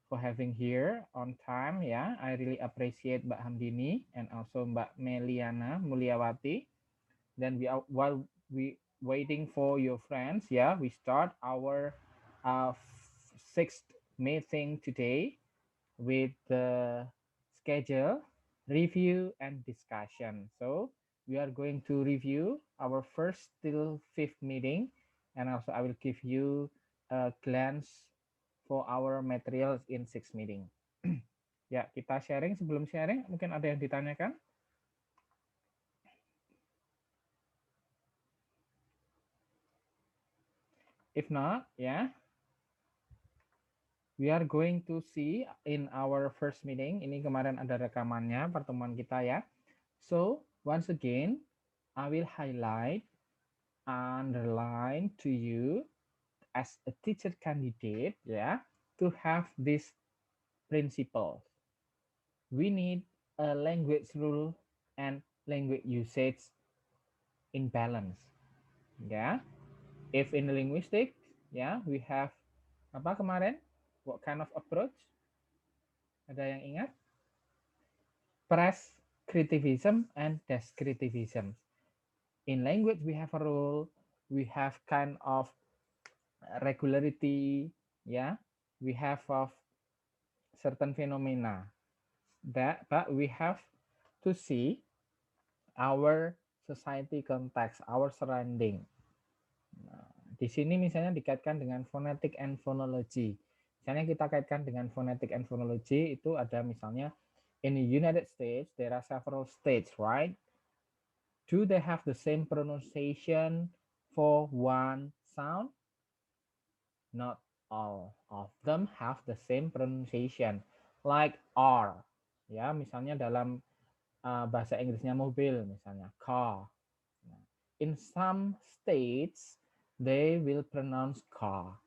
for having here on time. Yeah, I really appreciate Mbak Hamdini and also Mbak Meliana Mulyawati. Then we are while we waiting for your friends. Yeah, we start our sixth meeting today with the schedule, review, and discussion. So we are going to review our first till fifth meeting, and also I will give you a glance for our materials in sixth meeting. Ya, kita sharing. Sebelum sharing, mungkin ada yang ditanyakan? If not, ya, we are going to see in our first meeting. Ini kemarin ada rekamannya pertemuan kita ya. So once again, I will highlight, underline to you as a teacher candidate, yeah, to have this principles. We need a language rule and language usage in balance. Yeah, if in linguistics, yeah, we have apa kemarin? What kind of approach? Ada yang ingat? Prescriptivism and descriptivism. In language, we have a rule. We have kind of regularity, yeah, we have of certain phenomena that, but we have to see our society context, our surrounding. Nah, di sini misalnya dikaitkan dengan phonetic and phonology. Misalnya kita kaitkan dengan phonetic and phonology, itu ada misalnya in the United States there are several states, right? Do they have the same pronunciation for one sound? Not all of them have the same pronunciation, like R. Ya, misalnya dalam bahasa Inggrisnya mobil, misalnya car. Nah, in some states, they will pronounce car.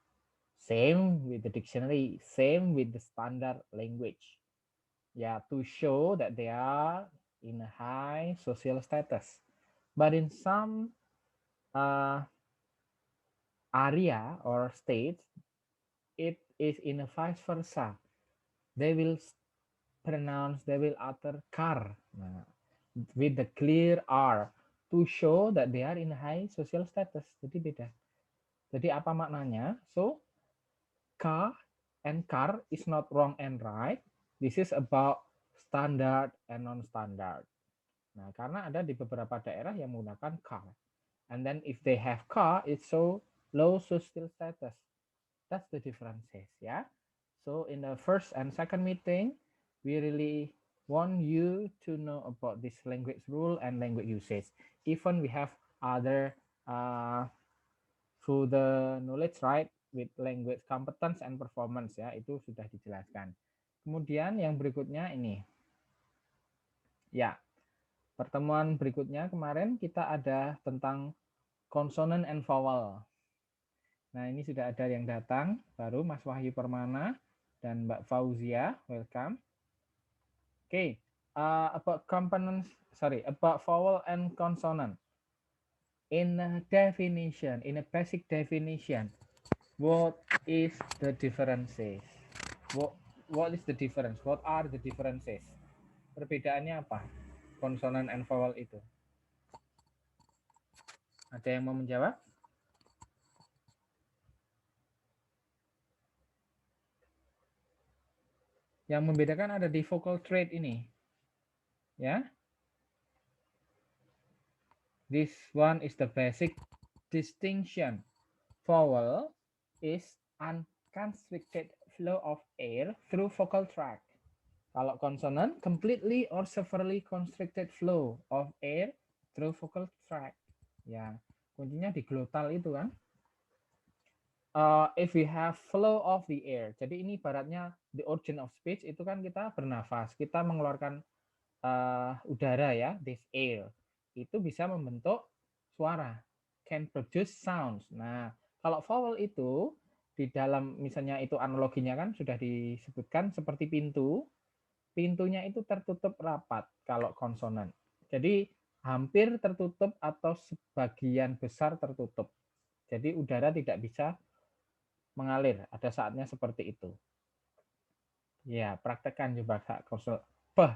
Same with the dictionary, same with the standard language. Yeah, to show that they are in a high social status. But in some area or states, it is in a vice versa. They will pronounce, they will utter car with the clear R to show that they are in high social status. Jadi beda. Jadi apa maknanya? So car and car is not wrong and right. This is about standard and non-standard. Nah, karena ada di beberapa daerah yang menggunakan car. And then if they have car, it's so low social status. That's the differences, yeah. So in the first and second meeting, we really want you to know about this language rule and language usage. Even we have other through the knowledge, right, with language competence and performance, ya, itu sudah dijelaskan. Kemudian yang berikutnya ini, ya, pertemuan berikutnya kemarin kita ada tentang consonant and vowel. Nah, ini sudah ada yang datang baru, Mas Wahyu Permana dan Mbak Fauzia, welcome. Okay, about components, about vowel and consonant. In a definition, in a basic definition, what is the differences? What is the difference? What are the differences? Perbedaannya apa? Consonant and vowel itu. Ada yang mau menjawab? Yang membedakan ada di vocal trait ini. Ya. This one is the basic distinction. Vowel is unconstricted flow of air through vocal tract. Kalau consonant, completely or severely constricted flow of air through vocal tract. Ya, kuncinya di glotal itu kan. If we have flow of the air, jadi ini ibaratnya the origin of speech itu kan kita bernafas, kita mengeluarkan udara ya, this air itu bisa membentuk suara, can produce sounds. Nah, kalau vowel itu di dalam misalnya itu analoginya kan sudah disebutkan seperti pintu, pintunya itu tertutup rapat kalau konsonan. Jadi hampir tertutup atau sebagian besar tertutup. Jadi udara tidak bisa mengalir, ada saatnya seperti itu. Ya, praktekkan coba Kak Korsel. Beh,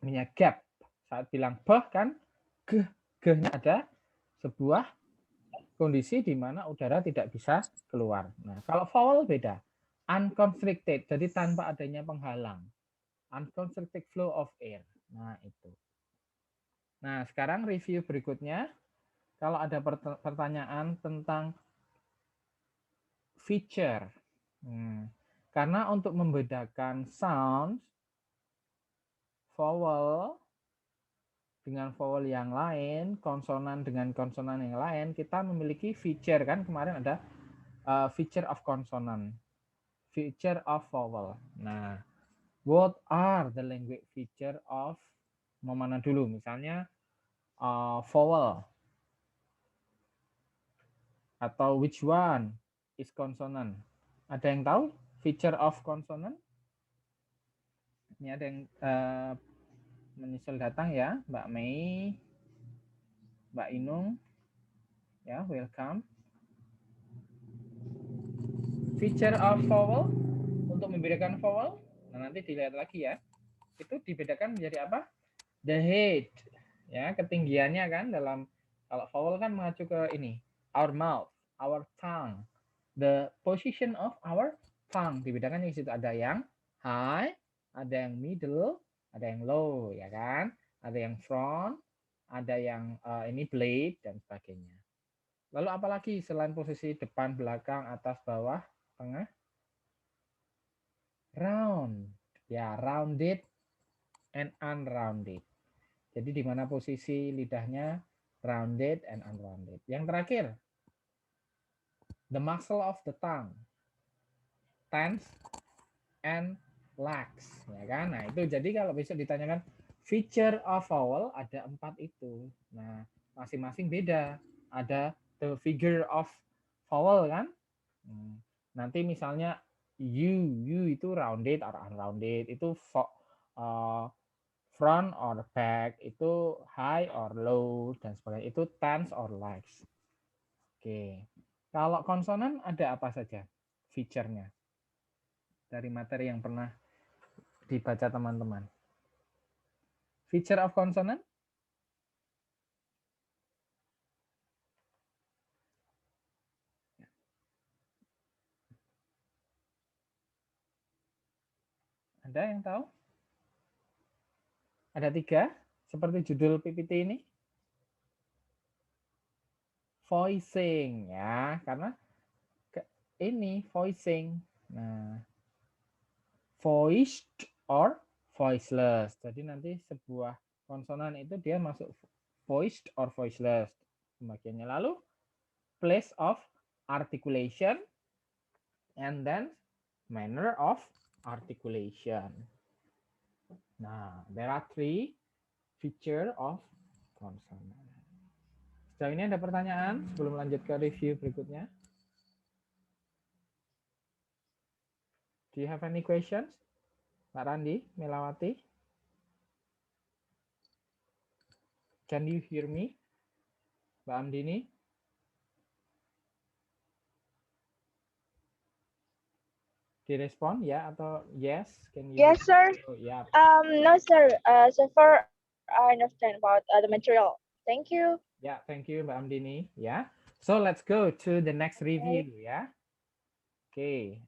ini gap. Saat bilang beh kan, ge-nya ada sebuah kondisi di mana udara tidak bisa keluar. Nah, kalau vowel beda. Unconstricted, jadi tanpa adanya penghalang. Unconstricted flow of air. Nah, itu. Nah, sekarang review berikutnya. Kalau ada pertanyaan tentang feature. Karena untuk membedakan sound, vowel dengan vowel yang lain, konsonan dengan konsonan yang lain, kita memiliki feature kan kemarin ada feature of consonant, feature of vowel. Nah, what are the language feature of mau mana dulu? Misalnya vowel atau which one is consonant? Ada yang tahu feature of consonant? Ini ada yang menyusul datang ya, Mbak Mei, Mbak Inung, ya welcome. Feature of vowel untuk membedakan vowel, nah nanti dilihat lagi ya. Itu dibedakan menjadi apa? The head, ya ketinggiannya kan dalam kalau vowel kan mengacu ke ini, our mouth, our tongue, the position of our tongue dibedakan di situ ada yang high, ada yang middle, ada yang low, ya kan? Ada yang front, ada yang ini blade dan sebagainya. Lalu apalagi selain posisi depan, belakang, atas, bawah, tengah? Round. Ya, rounded and unrounded. Jadi di mana posisi lidahnya rounded and unrounded. Yang terakhir, the muscle of the tongue. Tense and lax. Ya kan? Nah, itu jadi kalau besok ditanyakan feature of vowel ada 4 itu. Nah, masing-masing beda. Ada the figure of vowel kan? Nanti misalnya you itu rounded or unrounded, itu front or back, itu high or low dan sebagainya. Itu tense or lax. Oke. Kalau konsonan ada apa saja feature-nya dari materi yang pernah dibaca teman-teman? Feature of consonant? Ada yang tahu? Ada 3, seperti judul PPT ini. Voicing, ya. Karena ini voicing. Nah, voiced or voiceless. Jadi nanti sebuah konsonan itu dia masuk voiced or voiceless. Pembagiannya lalu place of articulation and then manner of articulation. Nah, there are 3 feature of consonant. Sejauh ini ada pertanyaan sebelum lanjut ke review berikutnya? Do you have any questions? Pak Randi, Melawati? Can you hear me? Mbak Amdini? Direspon ya atau yes? Can you? Yes, sir. Oh, ya. No, sir. So far, I understand about the material. Thank you. Ya, thank you Mbak Amdini. Ya. So let's go to the next review ya. Oke.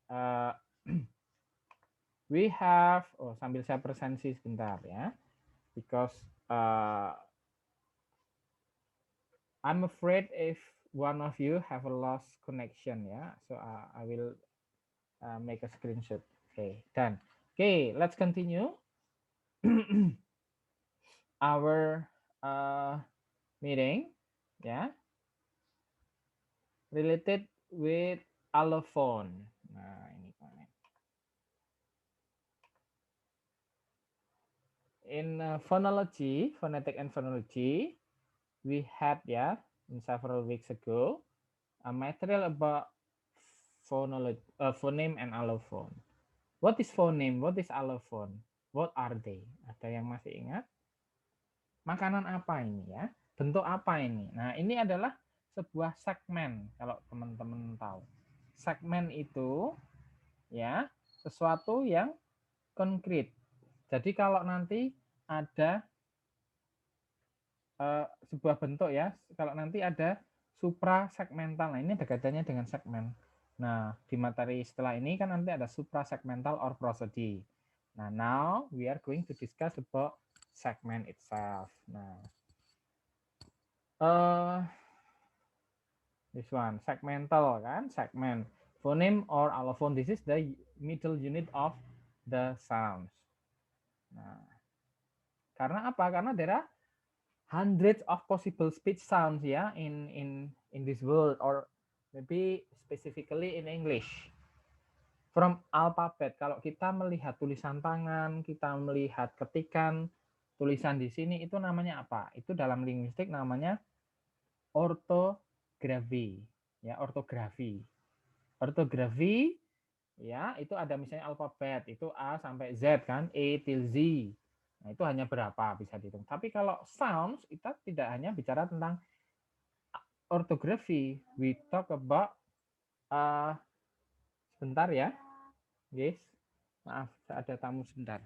We have, sambil saya presensi sebentar ya. Because I'm afraid if one of you have a lost connection ya. So I will make a screenshot. Okay, done. Okay, let's continue our meeting. Yeah, related with allophone. Nah, ini in phonology, phonetic and phonology, we had in several weeks ago a material about phonology, phoneme and allophone. What is phoneme? What is allophone? What are they? Ada yang masih ingat? Makanan apa ini ya? Bentuk apa ini? Nah, ini adalah sebuah segmen kalau teman-teman tahu. Segmen itu ya sesuatu yang konkret. Jadi kalau nanti ada sebuah bentuk ya, kalau nanti ada suprasegmental. Nah, ini ada kaitannya dengan segmen. Nah, di materi setelah ini kan nanti ada suprasegmental or prosody. Nah, now we are going to discuss about segment itself. Nah, this one segmental kan, segment. Phoneme or allophone. This is the middle unit of the sounds. Nah, karena apa? Karena there are hundreds of possible speech sounds ya in this world, or maybe specifically in English. From alphabet, kalau kita melihat tulisan tangan, kita melihat ketikan tulisan di sini, itu namanya apa? Itu dalam linguistik namanya ortografi. Ya, ortografi. Ortografi ya, itu ada misalnya alfabet, itu A sampai Z kan, E till Z. Nah, itu hanya berapa bisa dihitung. Tapi kalau sounds, kita tidak hanya bicara tentang ortografi. We talk about sebentar ya, guys. Maaf, ada tamu sebentar.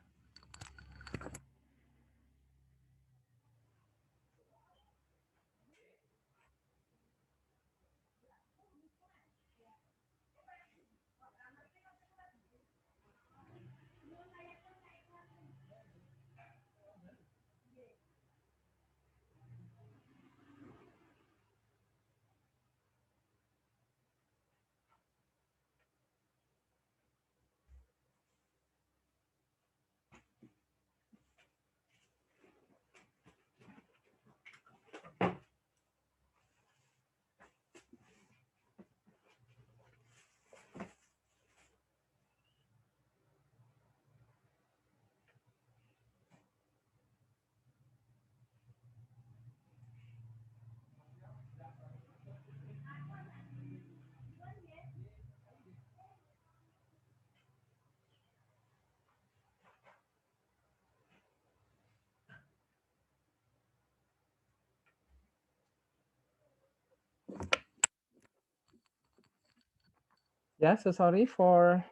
Ya, so sorry for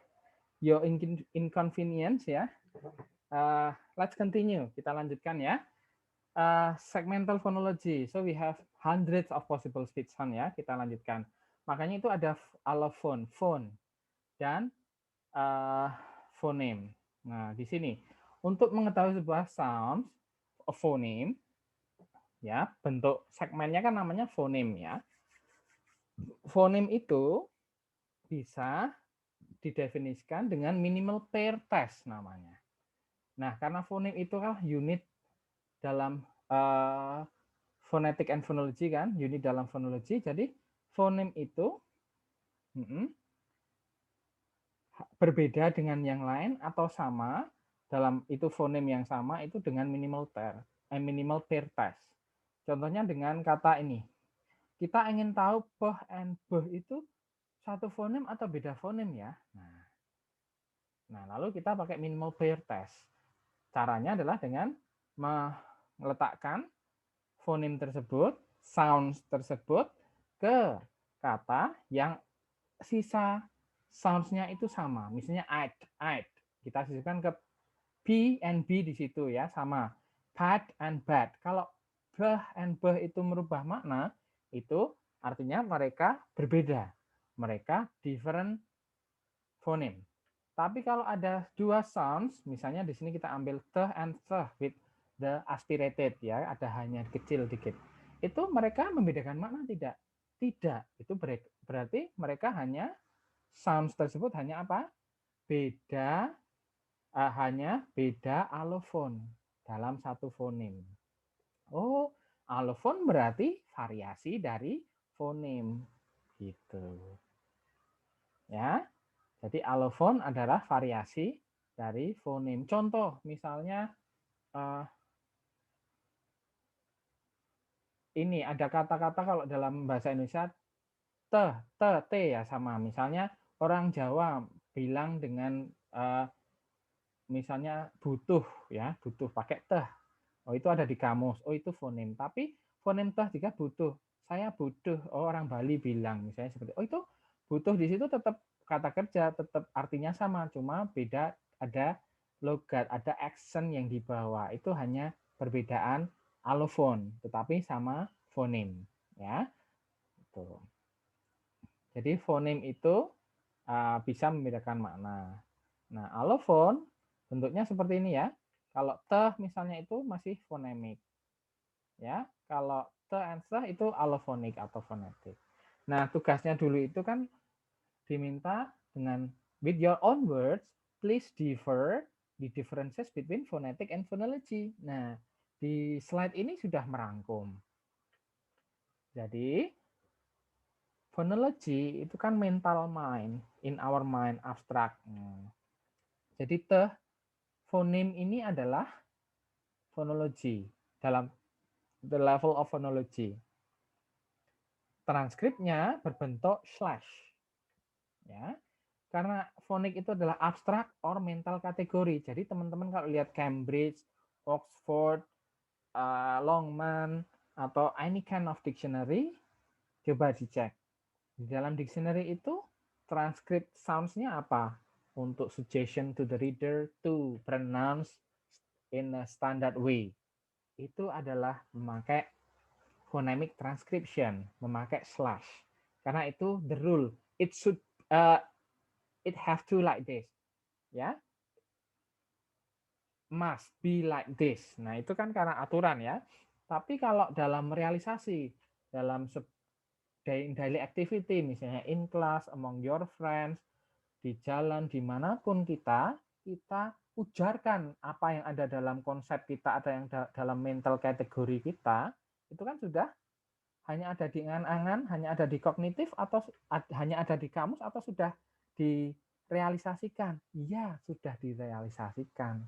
your inconvenience ya. Let's continue. Kita lanjutkan ya. Segmental phonology. So we have hundreds of possible speech sound ya. Kita lanjutkan. Makanya itu ada allophone, phone, dan phoneme. Nah, di sini untuk mengetahui sebuah sound, phoneme, ya bentuk segmennya kan namanya phoneme ya. Phoneme itu bisa didefinisikan dengan minimal pair test namanya. Nah, karena phoneme itu kan unit dalam phonetic and phonology kan, unit dalam phonology. Jadi phoneme itu berbeda dengan yang lain atau sama dalam itu phoneme yang sama itu dengan minimal pair test. Contohnya dengan kata ini. Kita ingin tahu beh and beh itu satu fonem atau beda fonem ya. Nah, lalu kita pakai minimal pair test. Caranya adalah dengan meletakkan fonem tersebut, sounds tersebut ke kata yang sisa sounds-nya itu sama. Misalnya ait. Kita sisipkan ke B and B di situ ya, sama. Bad and bad. Kalau beh and beh itu merubah makna, itu artinya mereka berbeda. Mereka different phoneme. Tapi kalau ada dua sounds, misalnya di sini kita ambil the and the with the aspirated ya, ada hanya kecil dikit. Itu mereka membedakan makna tidak? Tidak. Itu berarti mereka hanya sounds tersebut hanya apa? Hanya beda allophone dalam satu fonem. Oh, allophone berarti variasi dari fonem gitu. Ya. Jadi allophone adalah variasi dari fonem. Contoh misalnya ini ada kata-kata kalau dalam bahasa Indonesia te ya sama. Misalnya orang Jawa bilang dengan misalnya butuh ya, butuh pakai teh. Oh, itu ada di kamus. Oh, itu fonem. Tapi fonem teh juga butuh. Saya butuh. Oh, orang Bali bilang misalnya seperti. Oh, itu butuh di situ tetap kata kerja tetap artinya sama, cuma beda, ada logat, ada accent yang dibawa. Itu hanya perbedaan alofon, tetapi sama fonem, ya. Itu. Jadi fonem itu bisa membedakan makna. Nah, alofon bentuknya seperti ini ya. Kalau te misalnya itu masih fonemik. Ya, kalau te and se itu alofonik atau fonetik. Nah, tugasnya dulu itu kan diminta dengan with your own words, please differ the differences between phonetic and phonology. Nah, di slide ini sudah merangkum. Jadi, phonology itu kan mental mind, in our mind, abstrak. Jadi, fonem ini adalah phonology dalam the level of phonology. Transkripnya berbentuk slash. Ya, karena fonik itu adalah abstrak or mental kategori. Jadi teman-teman kalau lihat Cambridge, Oxford, Longman, atau any kind of dictionary, coba dicek. Di dalam dictionary itu transcript sounds-nya apa? Untuk suggestion to the reader to pronounce in a standard way. Itu adalah memakai phonemic transcription, memakai slash. Karena itu the rule. It should it have to like this. Ya. Must be like this. Nah, itu kan karena aturan ya. Tapi kalau dalam realisasi, dalam daily activity, misalnya in class, among your friends, di jalan, dimanapun kita ujarkan apa yang ada dalam konsep kita, ada yang dalam mental kategori kita, itu kan sudah hanya ada di angan-angan, hanya ada di kognitif, atau hanya ada di kamus, atau sudah direalisasikan? Iya, sudah direalisasikan.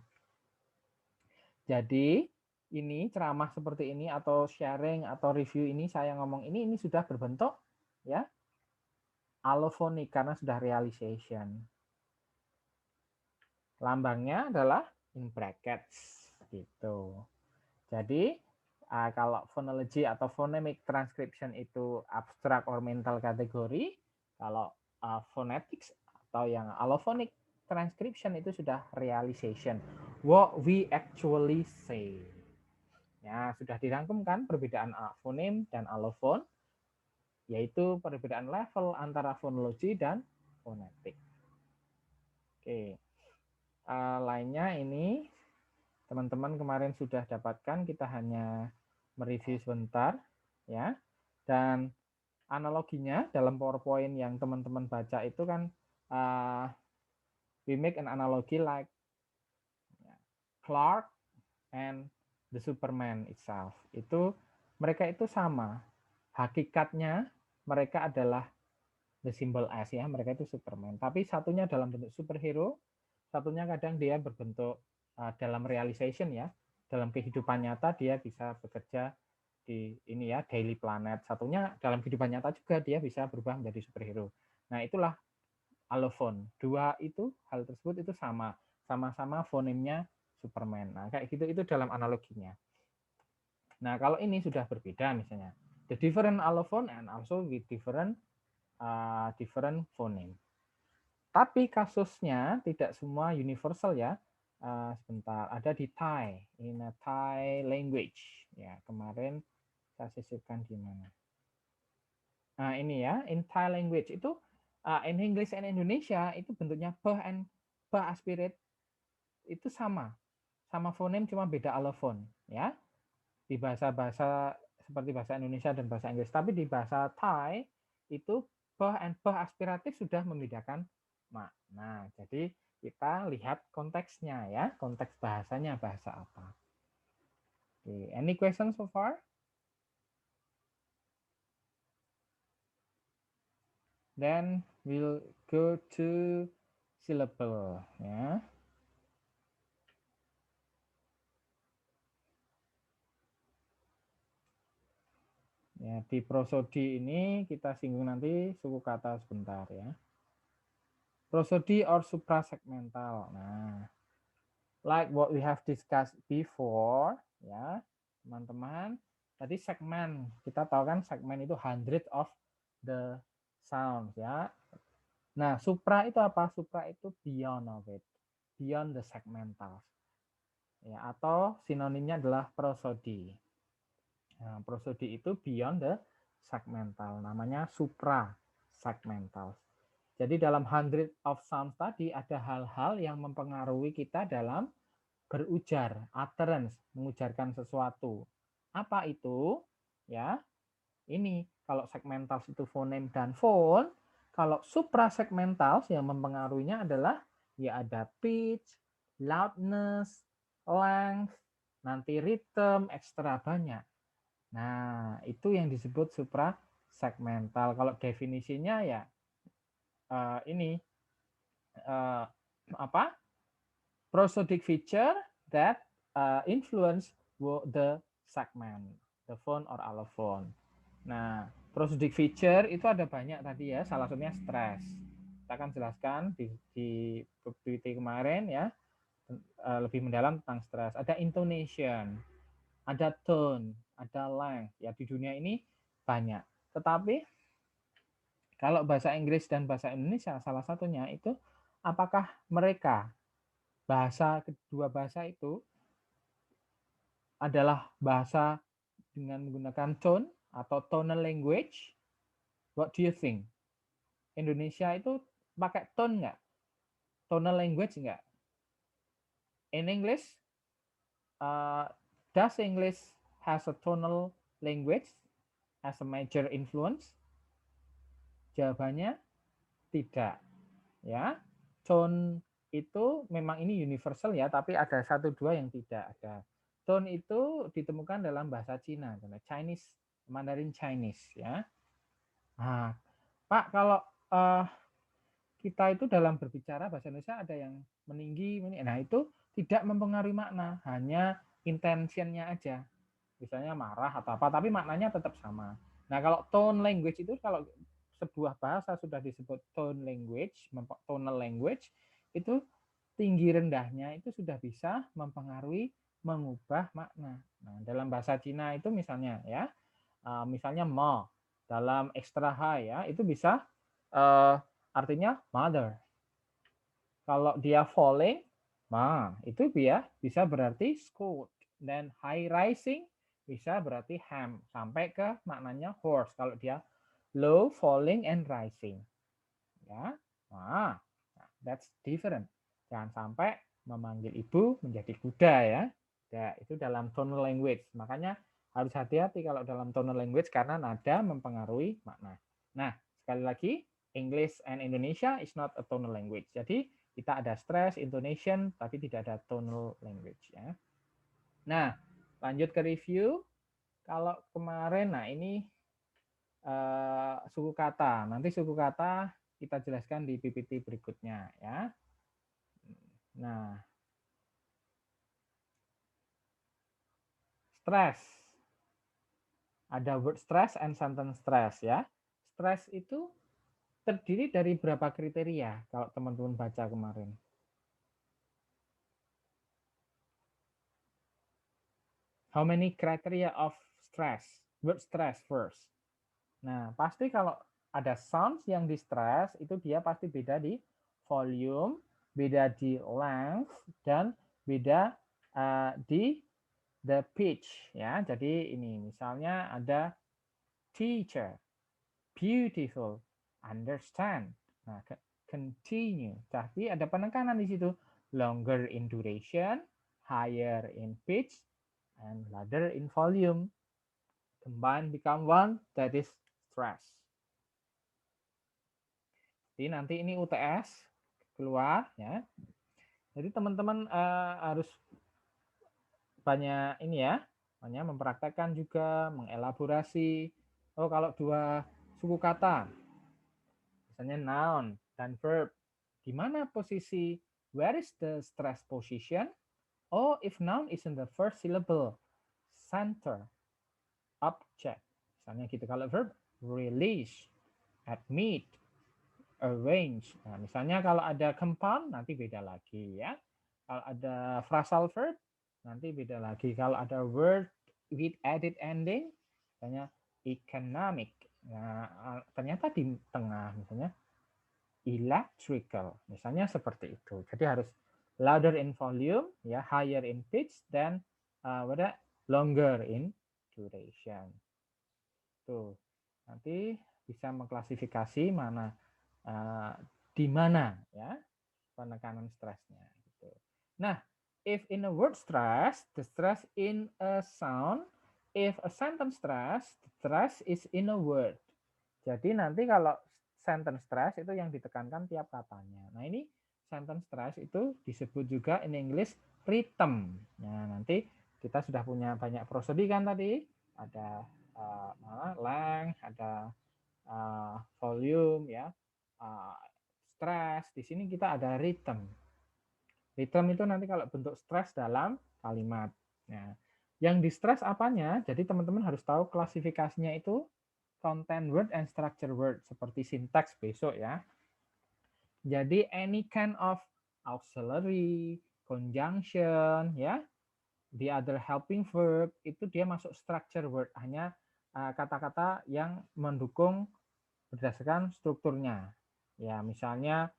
Jadi ini ceramah seperti ini atau sharing atau review ini saya ngomong ini sudah berbentuk ya allophonic karena sudah realization. Lambangnya adalah in brackets gitu. Jadi kalau phonology atau phonemic transcription itu abstract or mental kategori, kalau phonetics atau yang allophonic transcription itu sudah realization. What we actually say. Ya, sudah dirangkumkan perbedaan fonem dan alofon, yaitu perbedaan level antara fonologi dan fonetik. Oke, lainnya ini teman-teman kemarin sudah dapatkan, kita hanya mereview sebentar ya. Dan analoginya dalam PowerPoint yang teman-teman baca itu kan we make an analogy like Clark and the Superman itself. Itu mereka itu sama. Hakikatnya mereka adalah the symbol S ya, mereka itu Superman. Tapi satunya dalam bentuk superhero, satunya kadang dia berbentuk dalam realization ya, dalam kehidupan nyata dia bisa bekerja di ini ya, Daily Planet. Satunya dalam kehidupan nyata juga dia bisa berubah menjadi superhero. Nah, itulah allophone. Dua itu hal tersebut itu sama-sama fonemnya Superman. Nah, kayak gitu itu dalam analoginya. Nah, kalau ini sudah berbeda misalnya. The different allophone and also with different phoneme. Tapi kasusnya tidak semua universal ya. Sebentar, ada di Thai, in a Thai language. Ya, kemarin saya sisipkan di mana. Nah, ini ya, in Thai language itu in English and Indonesia itu bentuknya p and p aspirate itu sama fonem cuma beda alofon ya. Di bahasa-bahasa seperti bahasa Indonesia dan bahasa Inggris, tapi di bahasa Thai itu p and p aspiratif sudah membedakan makna. Jadi kita lihat konteksnya ya, konteks bahasanya bahasa apa. Okay. Any question so far? Then we'll go to syllable ya. Ya, di prosodi ini kita singgung nanti suku kata sebentar ya. Prosodi or suprasegmental. Nah, like what we have discussed before ya, teman-teman. Tadi segmen, kita tahu kan segmen itu hundred of the sounds ya. Nah, supra itu apa? Supra itu beyond of it, beyond the segmental. Ya, atau sinonimnya adalah prosody. Nah, prosody itu beyond the segmental, namanya supra segmental. Jadi dalam hundred of sounds tadi ada hal-hal yang mempengaruhi kita dalam berujar, utterance, mengujarkan sesuatu. Apa itu? Ya, ini kalau segmental itu fonem dan phone, kalau suprasegmental yang mempengaruhinya adalah ya ada pitch, loudness, length, nanti rhythm, ekstra banyak. Nah, itu yang disebut suprasegmental. Kalau definisinya ya ini apa? Prosodic feature that influence the segment, the phone or allophone. Nah, prosodic feature itu ada banyak tadi ya, salah satunya stress. Kita akan jelaskan di PPT kemarin ya, lebih mendalam tentang stress. Ada intonation, ada tone, ada length. Ya di dunia ini banyak. Tetapi kalau bahasa Inggris dan bahasa Indonesia salah satunya itu apakah mereka kedua bahasa itu adalah bahasa dengan menggunakan tone atau tonal language? What do you think? Indonesia itu pakai tone nggak? Tonal language nggak? In English, does English has a tonal language as a major influence? Jawabannya tidak. Ya, tone itu memang ini universal ya, tapi ada satu dua yang tidak ada. Tone itu ditemukan dalam bahasa Cina, Chinese, Mandarin Chinese ya. Nah, Pak, kalau kita itu dalam berbicara bahasa Indonesia ada yang meninggi, nah itu tidak mempengaruhi makna, hanya intentionnya aja. Misalnya marah atau apa, tapi maknanya tetap sama. Nah, kalau tone language itu kalau sebuah bahasa sudah disebut tone language, tonal language, itu tinggi rendahnya itu sudah bisa mempengaruhi mengubah makna. Nah, dalam bahasa Cina itu misalnya ya, misalnya ma dalam extra high ya, itu bisa artinya mother. Kalau dia falling, itu dia bisa berarti scold. Dan high rising bisa berarti ham. Sampai ke maknanya horse. Kalau dia low, falling, and rising. Ya, that's different. Jangan sampai memanggil ibu menjadi kuda ya. Ya, itu dalam tonal language. Makanya harus hati-hati kalau dalam tonal language karena nada mempengaruhi makna. Nah, sekali lagi, English and Indonesia is not a tonal language. Jadi kita ada stress, intonation, tapi tidak ada tonal language ya. Nah, lanjut ke review. Kalau kemarin, nah ini suku kata. Nanti suku kata kita jelaskan di PPT berikutnya ya. Nah, stress. Ada word stress and sentence stress ya. Stress itu terdiri dari berapa kriteria kalau teman-teman baca kemarin? How many criteria of stress? Word stress first. Nah, pasti kalau ada sounds yang di stress, itu dia pasti beda di volume, beda di length, dan beda di the pitch. Ya, jadi ini misalnya ada teacher, beautiful, understand. Nah, continue. Tapi ada penekanan di situ. Longer in duration, higher in pitch, and louder in volume. Combine become one, that is stress. Jadi nanti ini UTS keluar ya. Jadi teman-teman harus banyak ini ya, banyak mempraktekkan juga, mengelaborasi. Oh kalau dua suku kata, misalnya noun dan verb, di mana posisi? Where is the stress position? Oh, if noun is in the first syllable, center, object. Misalnya gitu. Kalau verb, release, admit, arrange. Nah, misalnya kalau ada compound nanti beda lagi ya. Kalau ada phrasal verb nanti beda lagi. Kalau ada word with added ending, misalnya economic. Nah, ternyata di tengah misalnya electrical. Misalnya seperti itu. Jadi harus louder in volume, ya, higher in pitch, dan longer in duration. Tuh, nanti bisa mengklasifikasi mana di mana ya penekanan stresnya. Gitu. Nah, if in a word stress, the stress in a sound. If a sentence stress, the stress is in a word. Jadi nanti kalau sentence stress itu yang ditekankan tiap katanya. Nah ini sentence stress itu disebut juga in English rhythm. Nah nanti kita sudah punya banyak prosodi kan tadi. Ada length, ada volume, ya, stress. Di sini kita ada rhythm. Rhythm itu nanti kalau bentuk stress dalam kalimat. Nah, yang di stress apanya? Jadi teman-teman harus tahu klasifikasinya itu content word and structure word seperti sintaks besok ya. Jadi any kind of auxiliary, conjunction, ya, the other helping verb itu dia masuk structure word, hanya kata-kata yang mendukung berdasarkan strukturnya. Ya, misalnya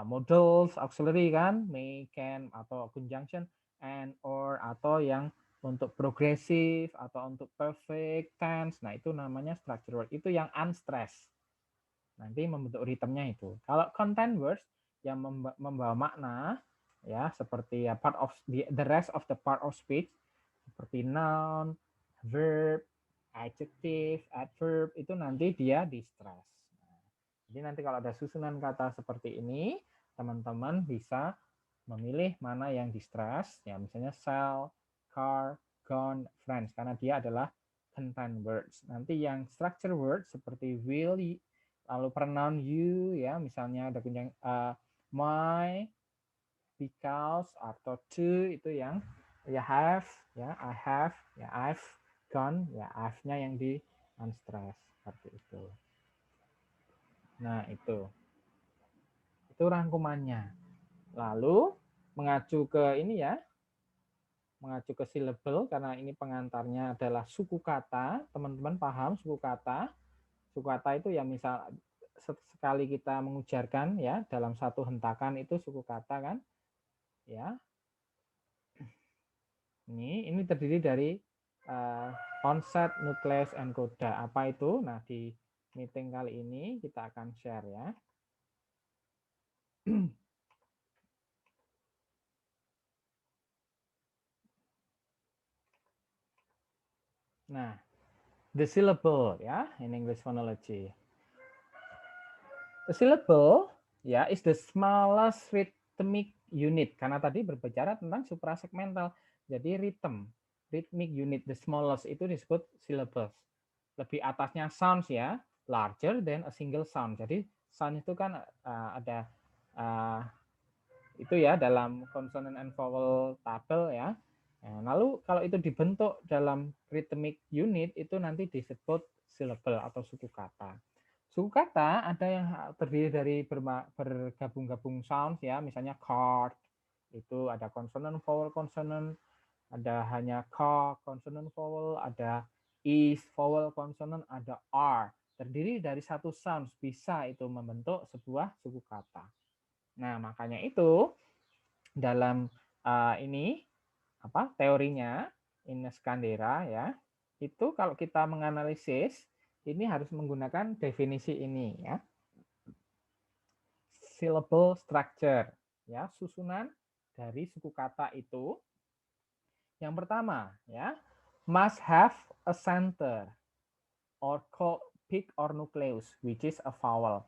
modals, auxiliary kan, may, can, atau conjunction, and, or, atau yang untuk progressive atau untuk perfect tense. Nah, itu namanya structure word. Itu yang unstressed. Nanti membentuk ritmenya itu. Kalau content words yang membawa makna, ya, seperti ya, part of the rest of the part of speech, seperti noun, verb, adjective, adverb, itu nanti dia di stress. Jadi nanti kalau ada susunan kata seperti ini, teman-teman bisa memilih mana yang di stress, ya, misalnya sell, car, gone, friends, karena dia adalah content words. Nanti yang structure words seperti will, lalu pronoun you, ya, misalnya ada my, because, atau to, itu yang ya have, ya, I have, ya, I've gone, ya, I've-nya yang di unstressed seperti itu. Nah, itu rangkumannya. Lalu mengacu ke ini ya, mengacu ke syllable karena ini pengantarnya adalah suku kata. Teman-teman paham suku kata? Suku kata itu ya misal sekali kita mengujarkan ya dalam satu hentakan itu suku kata kan? Ya. Ini terdiri dari onset, nucleus, and coda. Apa itu? Nah, di meeting kali ini kita akan share ya. Nah, the syllable ya in English phonology. The syllable ya is the smallest rhythmic unit karena tadi berbicara tentang suprasegmental. Jadi rhythmic unit the smallest itu disebut syllables. Lebih atasnya sounds ya, larger than a single sound. Jadi sound itu kan ada itu ya dalam consonant and vowel tabel ya. Nah, lalu kalau itu dibentuk dalam rhythmic unit itu nanti disebut syllable atau suku kata. Suku kata ada yang terdiri dari bergabung-gabung sound ya, misalnya card itu ada consonant vowel consonant, ada hanya k consonant vowel, ada is vowel consonant, ada r. Terdiri dari satu sound bisa itu membentuk sebuah suku kata. Nah, makanya itu dalam ini apa teorinya Ines Kandera ya, itu kalau kita menganalisis ini harus menggunakan definisi ini ya. Syllable structure ya, susunan dari suku kata itu. Yang pertama ya, must have a center or called peak or nucleus which is a vowel.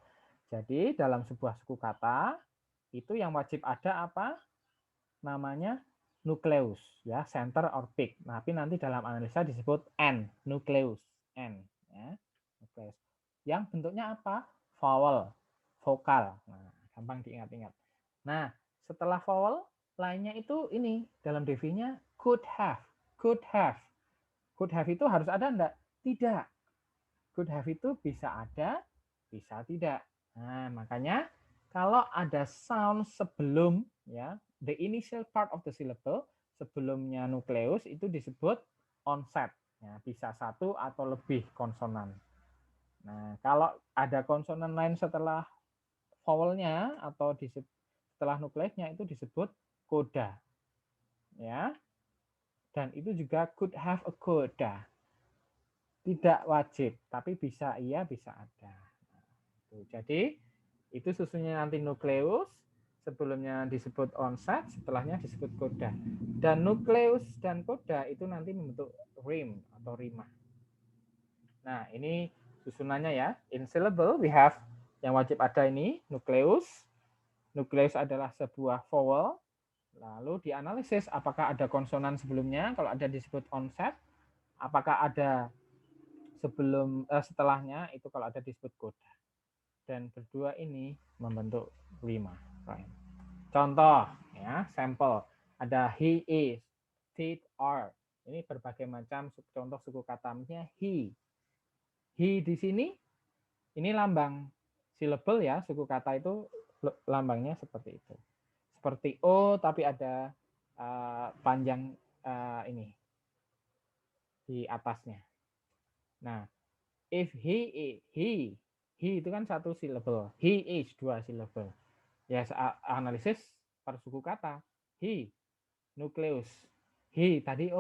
Jadi dalam sebuah suku kata itu yang wajib ada apa? Namanya nukleus ya, center or peak. Tapi nanti dalam analisa disebut N, nukleus N ya, nukleus. Yang bentuknya apa? Vowel, vokal. Nah, gampang diingat-ingat. Nah, setelah vowel lainnya itu ini dalam definisinya could have. Could have. Could have itu harus ada enggak? Tidak. Could have itu bisa ada, bisa tidak. Nah, makanya kalau ada sound sebelum ya, the initial part of the syllable sebelumnya nukleus itu disebut onset. Ya, bisa satu atau lebih konsonan. Nah, kalau ada konsonan lain setelah vowelnya atau setelah nukleusnya itu disebut koda. Ya. Dan itu juga could have a coda. Tidak wajib, tapi bisa iya, bisa ada. Jadi itu susunnya nanti nukleus, sebelumnya disebut onset, setelahnya disebut koda. Dan nukleus dan koda itu nanti membentuk rim atau rima. Nah, ini susunannya ya. In syllable we have yang wajib ada ini nukleus. Nukleus adalah sebuah vowel. Lalu dianalisis apakah ada konsonan sebelumnya, kalau ada disebut onset. Apakah ada setelahnya, itu kalau ada disebut koda. Dan berdua ini membentuk rima. Contoh ya, sampel. Ada he is, did are. Ini berbagai macam contoh suku kata. Misalnya he. He di sini ini lambang syllable ya, suku kata itu lambangnya seperti itu. Seperti O tapi ada panjang ini di atasnya. Nah, if he itu kan satu syllable. He is dua syllable. Ya, analisis per suku kata. He, nukleus. He tadi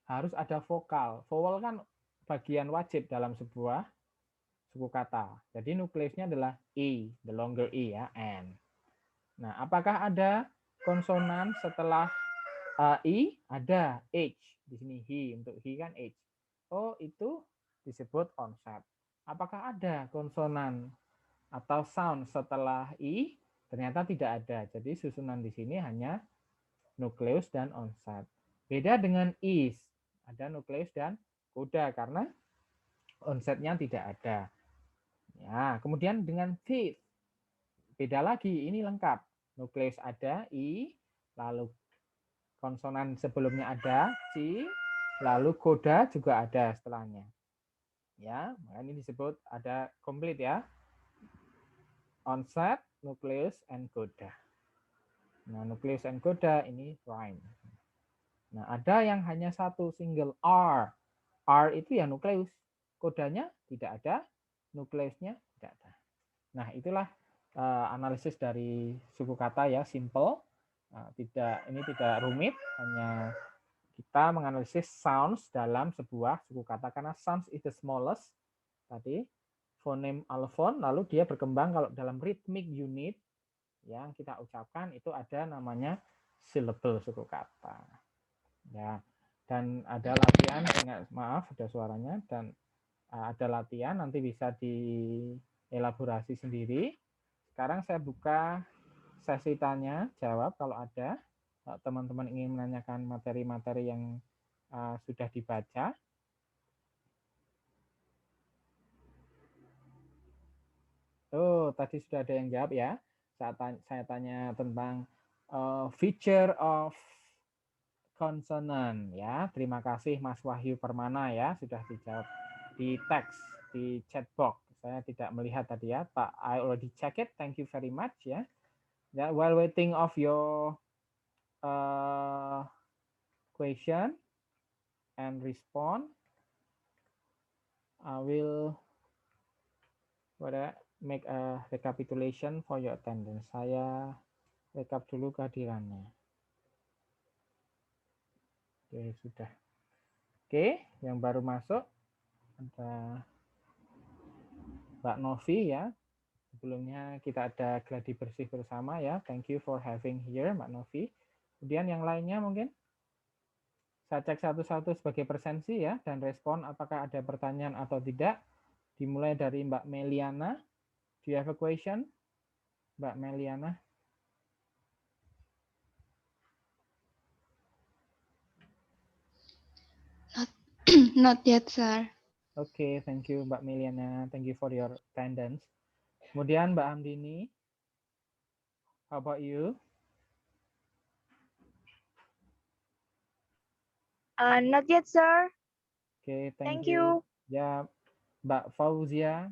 harus ada vokal. Vowel kan bagian wajib dalam sebuah suku kata. Jadi nukleusnya adalah E, the longer E ya, N. Nah, apakah ada konsonan setelah I? Ada, H. Di sini he, untuk he kan H. Oh, itu disebut onset. Apakah ada konsonan atau sound setelah I? Ternyata tidak ada. Jadi susunan di sini hanya nukleus dan onset. Beda dengan is. Ada nukleus dan koda karena onsetnya tidak ada. Ya, kemudian dengan fifth. Beda lagi, ini lengkap. Nukleus ada, I, lalu konsonan sebelumnya ada, C, lalu koda juga ada setelahnya. Ya, ini disebut ada komplit ya. Onset, nukleus, and koda. Nah, nukleus and koda ini rhyme. Nah, ada yang hanya satu single R. R itu ya nukleus. Kodanya tidak ada, nukleusnya tidak ada. Nah, itulah analisis dari suku kata ya, simple. Ini tidak rumit, hanya kita menganalisis sounds dalam sebuah suku kata karena sounds is the smallest tadi phoneme allophone, lalu dia berkembang kalau dalam rhythmic unit yang kita ucapkan itu ada namanya syllable suku kata. Ya. Dan ada latihan, maaf ada suaranya, dan ada latihan nanti bisa dielaborasi sendiri. Sekarang saya buka sesi tanya jawab kalau ada teman-teman ingin menanyakan materi-materi yang sudah dibaca. Oh, tadi sudah ada yang jawab ya. Saya tanya tentang feature of consonant ya. Terima kasih Mas Wahyu Permana ya sudah dijawab di teks di chat box. Saya tidak melihat tadi ya, Pak. I already check it. Thank you very much ya. Yeah, while waiting of your question and respond, I will make a recapitulation for your attendance. Saya rekap dulu kehadirannya. Oke, sudah. Oke, yang baru masuk ada Mbak Novi ya. Sebelumnya kita ada gladi bersih bersama ya. Thank you for having here Mbak Novi. Kemudian yang lainnya mungkin saya cek satu-satu sebagai presensi ya dan respon apakah ada pertanyaan atau tidak. Dimulai dari Mbak Meliana. Do you have a question? Mbak Meliana. Not yet, sir. Oke, thank you Mbak Meliana. Thank you for your attendance. Kemudian Mbak Hamdini. How about you? Not yet, sir. Oke, Thank you. you. Ya, Mbak Fauzia.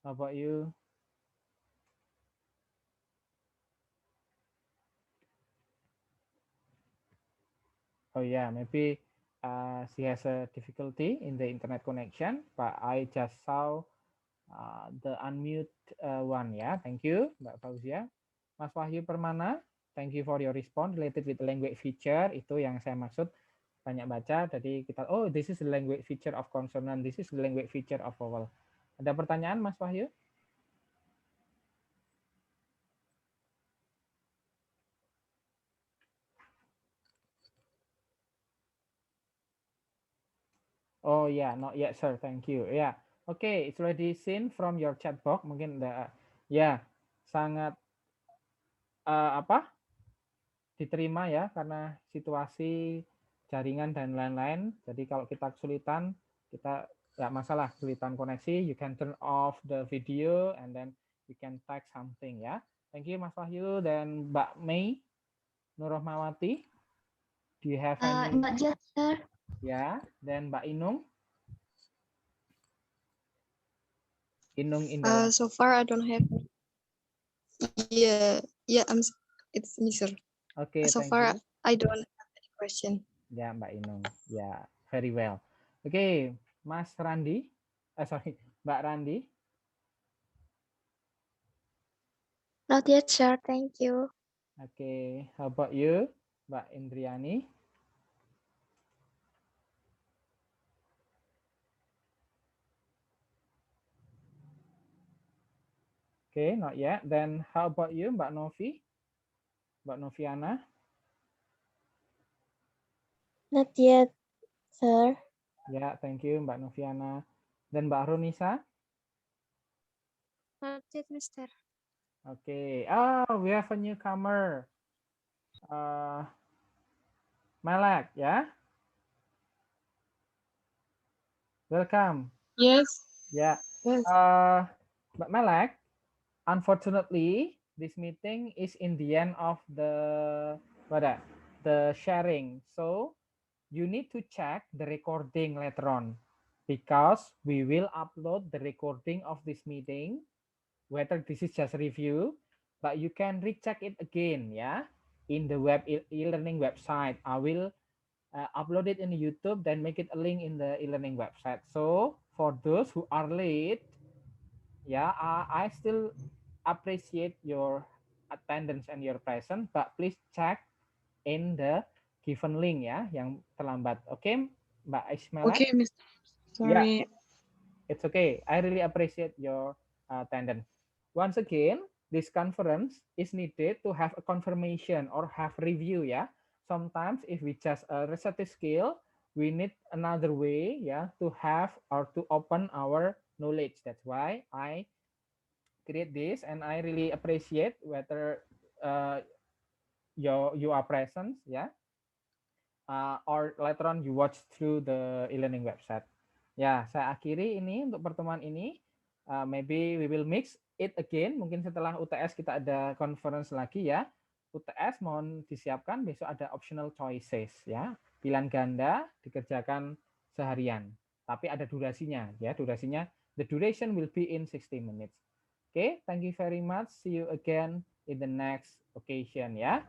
How about you? Oh yeah, maybe she has a difficulty in the internet connection, but I just saw the unmute one ya. Thank you, Mbak Fauzia. Mas Wahyu Permana, thank you for your response related with language feature. Itu yang saya maksud banyak baca. Jadi kita, oh this is the language feature of consonant, this is the language feature of vowel. Ada pertanyaan Mas Wahyu? Oh ya, yeah, not yet sir, thank you. Ya, yeah. Oke, it's already seen from your chat box. Mungkin ya, yeah, sangat apa? Diterima ya karena situasi jaringan dan lain-lain. Jadi kalau kita kesulitan, kita nggak masalah kesulitan koneksi. You can turn off the video and then you can type something ya. Thank you Mas Wahyu dan Mbak Mei Nurrohmawati. Do you have any? Not yet, sir. Ya, dan Mbak Inung. Inung Indah. So far I don't have. Yeah, it's me, sir. Okay, So thank far you. I don't have any question. Ya, Mbak Inung. Ya, very well. Oke, Mas Randi. Sorry, Mbak Randi. Not yet, sir. Thank you. Okay, how about you, Mbak Indriani? Okay, not yet. Then how about you, Mbak Novi? Mbak Noviana? Not yet, sir. Ya, thank you, Mbak Noviana. Dan Mbak Runisa? Not yet, Mister. Okay. Oh, we have a newcomer. Malak, ya? Welcome. Yes. Ya. Yes. Mbak Malak, unfortunately, this meeting is in the end of the sharing. So you need to check the recording later on because we will upload the recording of this meeting, whether this is just review, but you can recheck it again, yeah, in the web e-learning website. I will upload it in YouTube, then make it a link in the e-learning website. So for those who are late, yeah, I still appreciate your attendance and your presence, but please check in the given link ya, yang terlambat. Oke, Mbak Ismaila? Okay, Mr. Sorry. Yeah, it's okay. I really appreciate your attendance. Once again, this conference is needed to have a confirmation or have review ya. Sometimes if we just a recited skill, we need another way ya to have or to open our knowledge. That's why I create this, and I really appreciate whether you are present, ya, or later on you watch through the e-learning website. Ya, saya akhiri ini untuk pertemuan ini. Maybe we will mix it again. Mungkin setelah UTS kita ada conference lagi ya. UTS mohon disiapkan besok ada optional choices ya. Pilihan ganda dikerjakan seharian. Tapi ada durasinya ya. Durasinya, the duration will be in 60 minutes. Okay, thank you very much. See you again in the next occasion ya.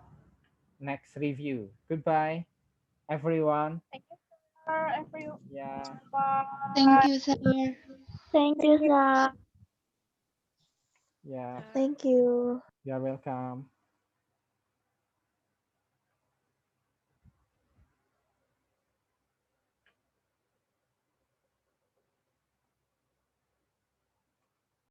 Next review. Goodbye, everyone. Thank you, sir. Everyone. Yeah. Thank you, sir. Thank you, sir. Yeah. Thank you. You're welcome.